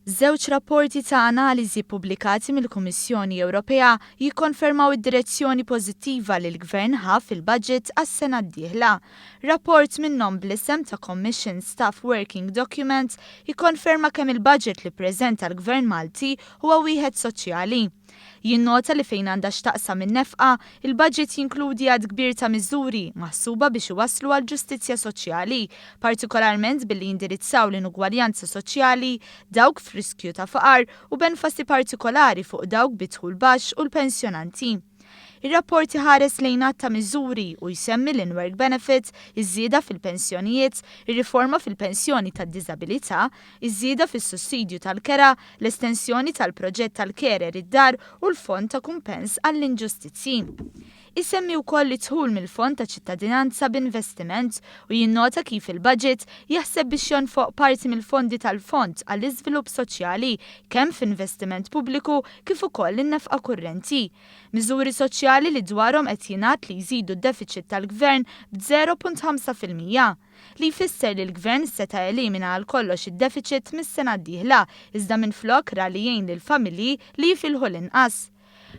Żewġ rapporti ta' analiżi pubblikati mill-Kummissjoni Ewropea jikkonfermaw id-direzzjoni pożittiva li l-Gvern ħa fil-budget għas-sena d-dieħla. Rapport minnhom bl-isem ta' Commission Staff Working Document jikkonferma kemm il-budget li ppreżenta l-Gvern Malti huwa wieħed soċjali. Jinnota li fejn għandha x'taqsam in-nefqa, il-budget jinkludi għad kbir ta' miżuri maħsuba biex iwasslu għal ġustizzja soċjali, partikolarment billi jindirizzaw l-inugwaljanza soċjali, dawk f'riskju ta' faqar u b'enfasi partikolari fuq dawk bidħul baxx u l-pensjonanti. Ir-rapport ħares lejn ta' miżuri u jsemmi l-in-work benefit, iż-żieda fil-pensjonijiet, ir-riforma fil-pensjoni tad-diżabilità, iż-żieda fis-sussidju tal-kera, l-estensjoni tal-proġett tal-Carer id-dar u l-fond ta' kumpens għall-inġustizzji. Isemmi wkoll li dħul mill-Fond ta' ċittadinanza b'investiment u jinnota kif il-budget jaħseb biex jonfoq parti mill-fondi tal-Fond għall-iżvilupp soċjali kemm f'investiment pubbliku kif ukoll in-nefqa kurrenti. Miżuri soċjali li dwarhom qed jingħad li jżidu d-deficit tal-Gvern b'0.5%. Li jfisser li l-Gvern seta' elimina għal kollox id-deficit mis-sena d-dieħla iżda minflok ra li jgħin lill-familji li jfilħu l-inqas.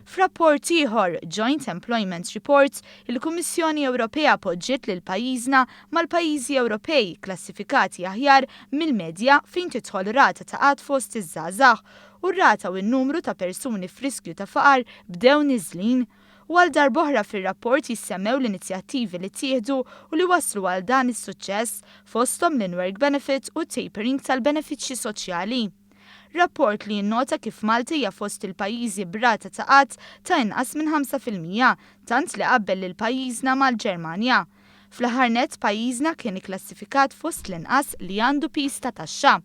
F'rapport ieħor, Joint Employment Report, il-Kummissjoni Ewropea poġġiet lil pajjiżna mal-pajjiżi Ewropej klassifikati aħjar mill-medja fejn tidħol rata ta' qatt fost iż-żgħażagħ u r-rata u n-numru ta' persuni f'riskju ta' faqar bdew niżlin. U għal darb'oħra fir-rapport jissemmew l-inizjattivi li tieħdu u li waslu għal dan is-suċċess fosthom l-in-work benefit u tapering tal-benefiċċji soċjali. Rapport li jinnota kif Malta hija fost il-pajjiżi b'rata ta' qatt ta' inqas minn 5%, tant li qabbel lil pajjiżna mal-Ġermanja. Fl-aħħar nett pajjiżna kien ikklassifikat fost l-inqas li għandu pis ta' taxxa.